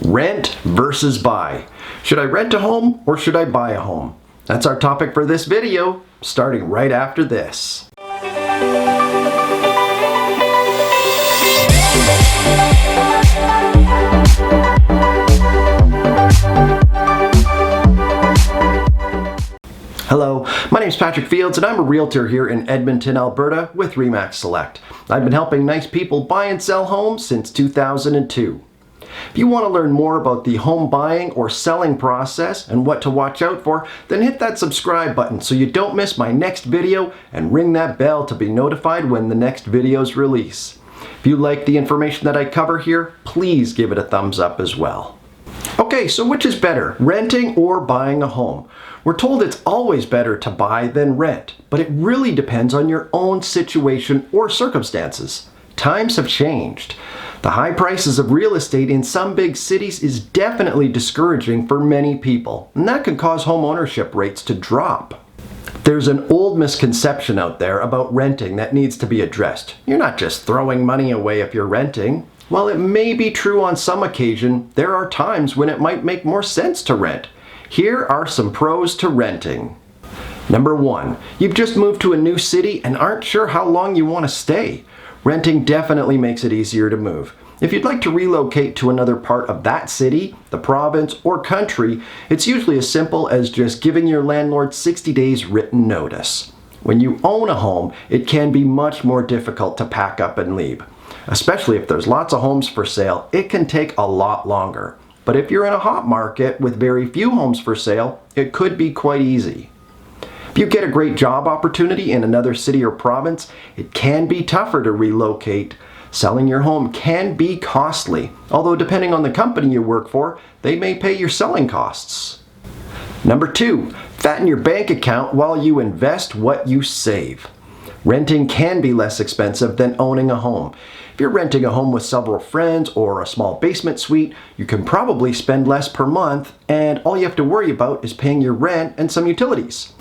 Rent versus buy. Should I rent a home or should I buy a home? That's our topic for this video, starting right after this. Hello, my name is Patrick Fields and I'm a realtor here in Edmonton, Alberta with RE/MAX Select. I've been helping nice people buy and sell homes since 2002. If you want to learn more about the home buying or selling process and what to watch out for, then hit that subscribe button so you don't miss my next video and ring that bell to be notified when the next videos release. If you like the information that I cover here, please give it a thumbs up as well. Okay, so which is better, renting or buying a home? We're told it's always better to buy than rent, but it really depends on your own situation or circumstances. Times have changed. The high prices of real estate in some big cities is definitely discouraging for many people, and that can cause home ownership rates to drop. There's an old misconception out there about renting that needs to be addressed. You're not just throwing money away if you're renting. While it may be true on some occasion, there are times when it might make more sense to rent. Here are some pros to renting. Number 1, you've just moved to a new city and aren't sure how long you want to stay. Renting definitely makes it easier to move. If you'd like to relocate to another part of that city, the province, or country, it's usually as simple as just giving your landlord 60 days written notice. When you own a home, it can be much more difficult to pack up and leave. Especially if there's lots of homes for sale, it can take a lot longer. But if you're in a hot market with very few homes for sale, it could be quite easy. If you get a great job opportunity in another city or province, it can be tougher to relocate. Selling your home can be costly, although depending on the company you work for, they may pay your selling costs. Number 2, fatten your bank account while you invest what you save. Renting can be less expensive than owning a home. If you're renting a home with several friends or a small basement suite, you can probably spend less per month, and all you have to worry about is paying your rent and some utilities.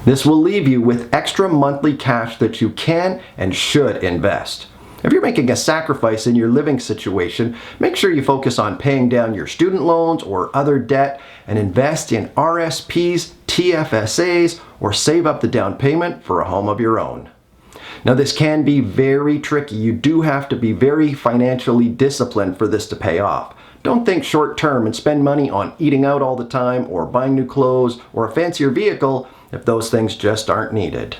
This will leave you with extra monthly cash that you can and should invest. If you're making a sacrifice in your living situation, make sure you focus on paying down your student loans or other debt and invest in RSPs, TFSAs, or save up the down payment for a home of your own. Now this can be very tricky. You do have to be very financially disciplined for this to pay off. Don't think short term and spend money on eating out all the time or buying new clothes or a fancier vehicle if those things just aren't needed.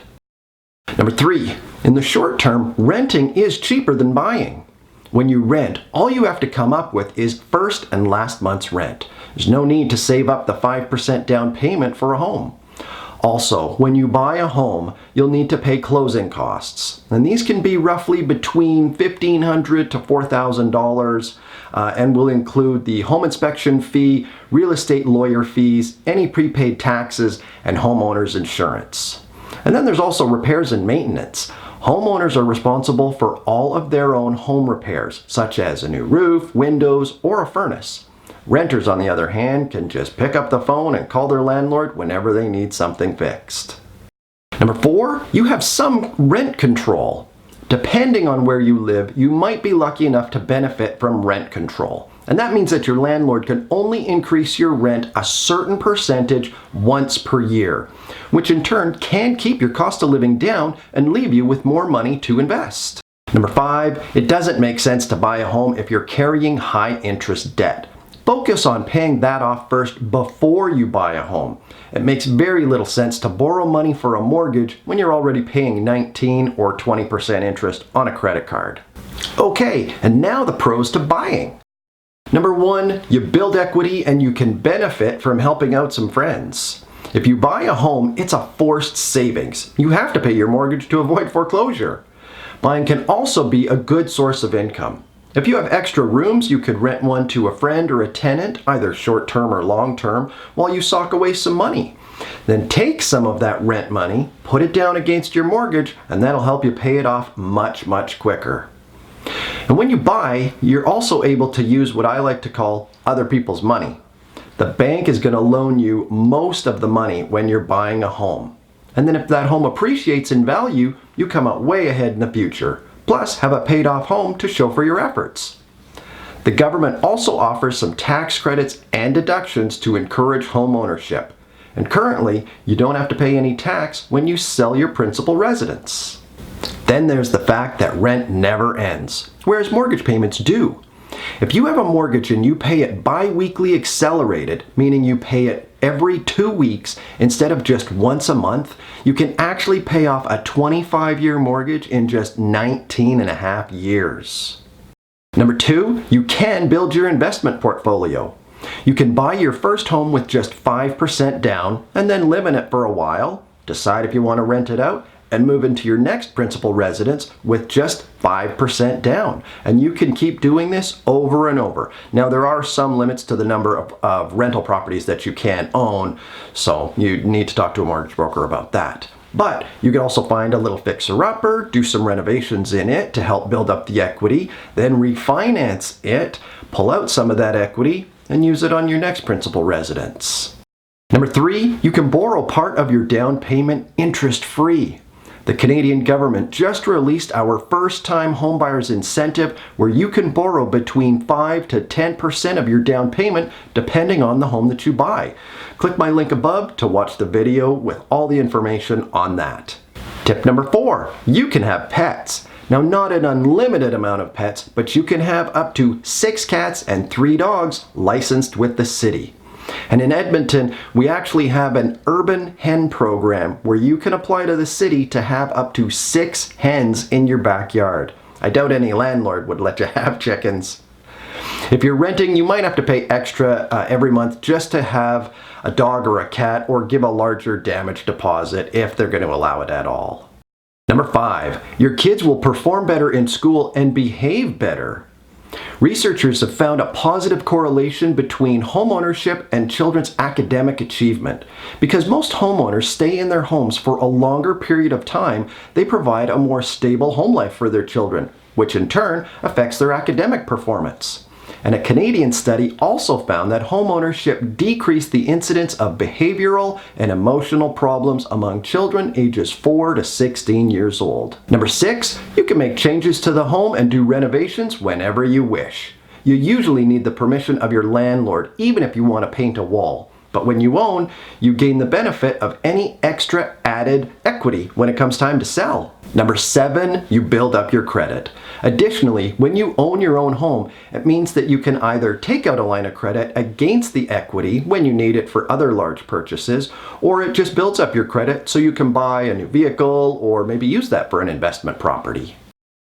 Number 3, in the short term, renting is cheaper than buying. When you rent, all you have to come up with is first and last month's rent. There's no need to save up the 5% down payment for a home. Also, when you buy a home, you'll need to pay closing costs. And these can be roughly between $1,500 to $4,000 and will include the home inspection fee, real estate lawyer fees, any prepaid taxes, and homeowner's insurance. And then there's also repairs and maintenance. Homeowners are responsible for all of their own home repairs, such as a new roof, windows, or a furnace. Renters, on the other hand, can just pick up the phone and call their landlord whenever they need something fixed. Number 4, you have some rent control. Depending on where you live, you might be lucky enough to benefit from rent control. And that means that your landlord can only increase your rent a certain percentage once per year, which in turn can keep your cost of living down and leave you with more money to invest. Number 5, it doesn't make sense to buy a home if you're carrying high interest debt. Focus on paying that off first before you buy a home. It makes very little sense to borrow money for a mortgage when you're already paying 19 or 20% interest on a credit card. Okay, and now the pros to buying. Number 1, you build equity and you can benefit from helping out some friends. If you buy a home, it's a forced savings. You have to pay your mortgage to avoid foreclosure. Buying can also be a good source of income. If you have extra rooms, you could rent one to a friend or a tenant, either short-term or long-term, while you sock away some money. Then take some of that rent money, put it down against your mortgage, and that'll help you pay it off much, much quicker. And when you buy, you're also able to use what I like to call other people's money. The bank is going to loan you most of the money when you're buying a home. And then if that home appreciates in value, you come out way ahead in the future. Plus, have a paid off home to show for your efforts. The government also offers some tax credits and deductions to encourage home ownership. And currently, you don't have to pay any tax when you sell your principal residence. Then there's the fact that rent never ends, whereas mortgage payments do. If you have a mortgage and you pay it bi-weekly accelerated, meaning you pay it every 2 weeks instead of just once a month, you can actually pay off a 25-year mortgage in just 19 and a half years. Number 2, you can build your investment portfolio. You can buy your first home with just 5% down and then live in it for a while, decide if you want to rent it out, and move into your next principal residence with just 5% down. And you can keep doing this over and over. Now, there are some limits to the number of rental properties that you can own, so you need to talk to a mortgage broker about that. But you can also find a little fixer-upper, do some renovations in it to help build up the equity, then refinance it, pull out some of that equity, and use it on your next principal residence. Number 3, you can borrow part of your down payment interest-free. The Canadian government just released our first-time homebuyers incentive where you can borrow between 5 to 10% of your down payment depending on the home that you buy. Click my link above to watch the video with all the information on that. Tip number 4, you can have pets. Now, not an unlimited amount of pets, but you can have up to 6 cats and 3 dogs licensed with the city. And in Edmonton, we actually have an urban hen program where you can apply to the city to have up to 6 hens in your backyard. I doubt any landlord would let you have chickens. If you're renting, you might have to pay extra every month just to have a dog or a cat, or give a larger damage deposit if they're going to allow it at all. Number 5, your kids will perform better in school and behave better. Researchers have found a positive correlation between homeownership and children's academic achievement. Because most homeowners stay in their homes for a longer period of time, they provide a more stable home life for their children, which in turn affects their academic performance. And a Canadian study also found that homeownership decreased the incidence of behavioral and emotional problems among children ages 4 to 16 years old. Number 6, you can make changes to the home and do renovations whenever you wish. You usually need the permission of your landlord, even if you want to paint a wall. But when you own, you gain the benefit of any extra added equity when it comes time to sell. Number 7, you build up your credit. Additionally, when you own your own home, it means that you can either take out a line of credit against the equity when you need it for other large purchases, or it just builds up your credit so you can buy a new vehicle or maybe use that for an investment property.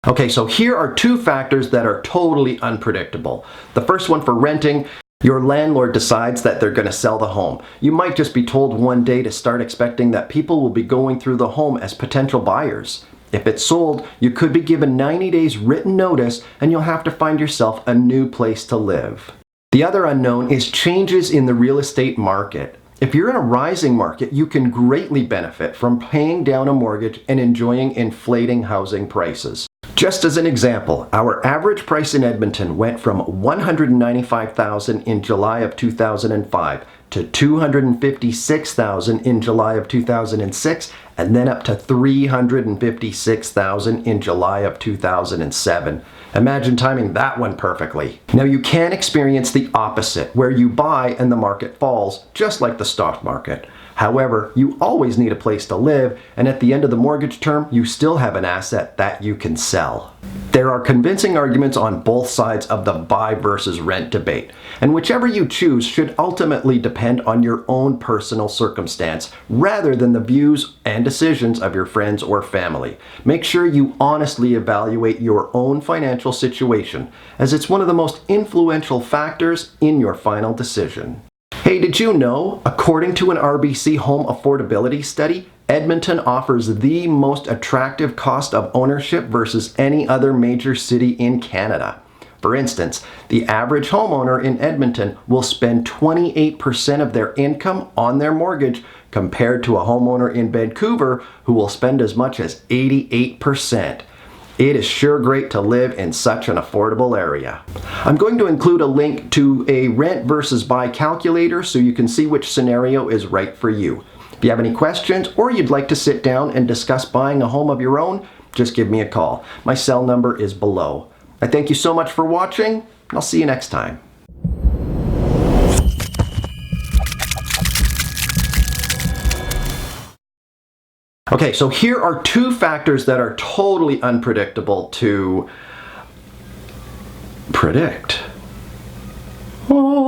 Okay, so here are 2 factors that are totally unpredictable. The first one for renting. Your landlord decides that they're going to sell the home. You might just be told one day to start expecting that people will be going through the home as potential buyers. If it's sold, you could be given 90 days written notice and you'll have to find yourself a new place to live. The other unknown is changes in the real estate market. If you're in a rising market, you can greatly benefit from paying down a mortgage and enjoying inflating housing prices. Just as an example, our average price in Edmonton went from $195,000 in July of 2005 to $256,000 in July of 2006, and then up to $356,000 in July of 2007. Imagine timing that one perfectly. Now, you can experience the opposite, where you buy and the market falls, just like the stock market. However, you always need a place to live, and at the end of the mortgage term, you still have an asset that you can sell. There are convincing arguments on both sides of the buy versus rent debate, and whichever you choose should ultimately depend on your own personal circumstance, rather than the views and decisions of your friends or family. Make sure you honestly evaluate your own financial situation, as it's one of the most influential factors in your final decision. Hey, did you know, according to an RBC home affordability study, Edmonton offers the most attractive cost of ownership versus any other major city in Canada. For instance, the average homeowner in Edmonton will spend 28% of their income on their mortgage, compared to a homeowner in Vancouver who will spend as much as 88%. It is sure great to live in such an affordable area. I'm going to include a link to a rent versus buy calculator so you can see which scenario is right for you. If you have any questions or you'd like to sit down and discuss buying a home of your own, just give me a call. My cell number is below. I thank you so much for watching, I'll see you next time. Okay, so here are two factors that are totally unpredictable to predict. Oh.